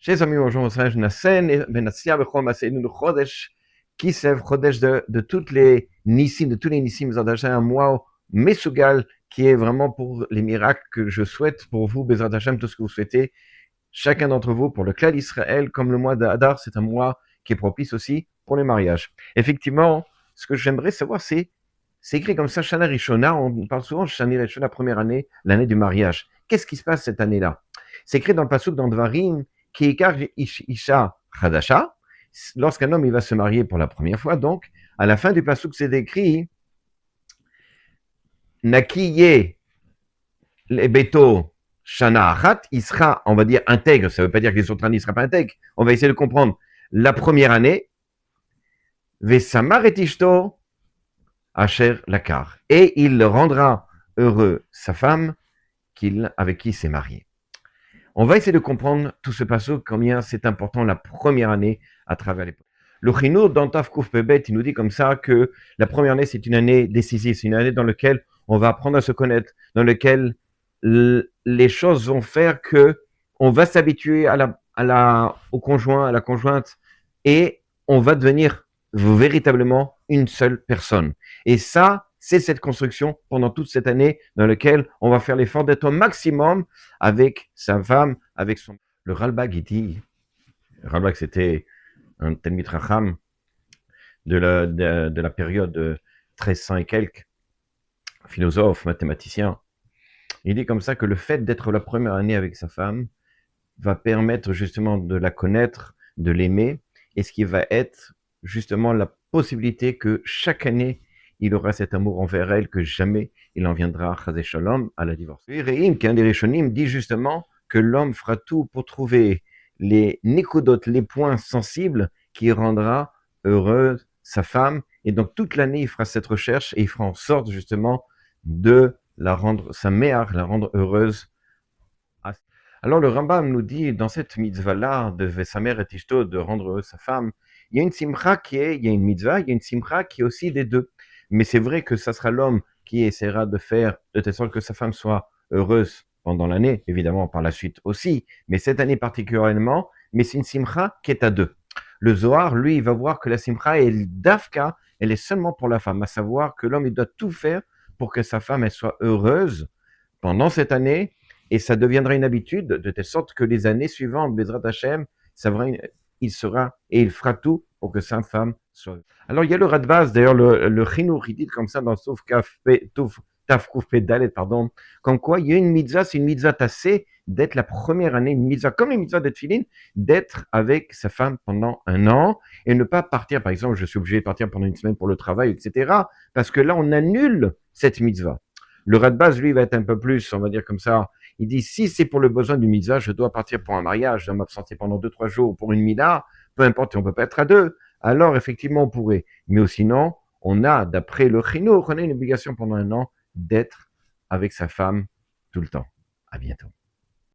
Chers amis, bonjour, je Nassen, Benassia, Bechom, Aseinu, Chodesh, Kislev, Chodesh de toutes les Nissim, de tous les Nissim, Bezrat Hashem, un mois Mesugal, qui est vraiment pour les miracles que je souhaite pour vous, Bezrat Hashem, tout ce que vous souhaitez, chacun d'entre vous, pour le clan d'Israël, comme le mois d'Adar, c'est un mois qui est propice aussi pour les mariages. Effectivement, ce que j'aimerais savoir, c'est écrit comme ça, Shana Rishona, on parle souvent de Shana Rishona, première année, l'année du mariage. Qu'est-ce qui se passe cette année-là? C'est écrit dans le pasuk dans Dvarim, qui écart Isha Chadasha, lorsqu'un homme il va se marier pour la première fois, donc, à la fin du pasuk, c'est écrit Nakiye Lebeto Shana Achat, il sera, on va dire, intègre. Ça ne veut pas dire que les autres années, il ne sera pas intègre. On va essayer de comprendre. La première année, Vesamar et Ishto Asher Lakar. Et il rendra heureux sa femme avec qui il s'est marié. On va essayer de comprendre tout ce passage, combien c'est important la première année à travers les... Le Chinour, dans Tafkouf Pebet, il nous dit comme ça que la première année, c'est une année décisive, c'est une année dans laquelle on va apprendre à se connaître, dans laquelle les choses vont faire que on va s'habituer au conjoint, à la conjointe, et on va devenir véritablement une seule personne. Et ça, c'est cette construction pendant toute cette année dans laquelle on va faire l'effort d'être au maximum avec sa femme, avec son... Le Ralbag, il dit, Ralbag, c'était un Talmid Racham de la période 1300 et quelques, philosophe, mathématicien. Il dit comme ça que le fait d'être la première année avec sa femme va permettre justement de la connaître, de l'aimer, et ce qui va être justement la possibilité que chaque année, il aura cet amour envers elle, que jamais il en viendra, Chazé Shalom, à la divorce. Et Reim, qui est un des Rishonim, dit justement que l'homme fera tout pour trouver les nikodot, les points sensibles qui rendra heureuse sa femme. Et donc toute l'année, il fera cette recherche et il fera en sorte justement de la rendre, sa mère, la rendre heureuse. Alors le Rambam nous dit, dans cette mitzvah-là, de Vesamer et Ishto, de rendre heureuse sa femme, il y a une simcha il y a une mitzvah, il y a une simcha qui est aussi des deux. Mais c'est vrai que ça sera l'homme qui essaiera de faire de telle sorte que sa femme soit heureuse pendant l'année, évidemment par la suite aussi, mais cette année particulièrement, mais c'est une simcha qui est à deux. Le Zohar, lui, il va voir que la simcha est d'afka, elle est seulement pour la femme, à savoir que l'homme, il doit tout faire pour que sa femme, elle soit heureuse pendant cette année, et ça deviendra une habitude, de telle sorte que les années suivantes, Bezrat Hashem, il sera, et il fera tout pour que sa femme soit. Alors, il y a le Radbaz, d'ailleurs, le Chinour, il dit comme ça dans Tafkouf Pedalet, pardon, comme quoi il y a une mitzvah, c'est une mitzvah tassée, d'être la première année, une mitzvah, comme les mitzvahs de Tfilin, d'être avec sa femme pendant un an, et ne pas partir, par exemple, je suis obligé de partir pendant une semaine pour le travail, etc., parce que là, on annule cette mitzvah. Le Radbaz, lui, va être un peu plus, on va dire comme ça, il dit, si c'est pour le besoin du mitzvah, je dois partir pour un mariage, je dois m'absenter pendant 2-3 jours pour une mina, peu importe, on peut pas être à deux. Alors, effectivement, on pourrait. Mais sinon, on a, d'après le Chinour, on a une obligation pendant un an d'être avec sa femme tout le temps. À bientôt.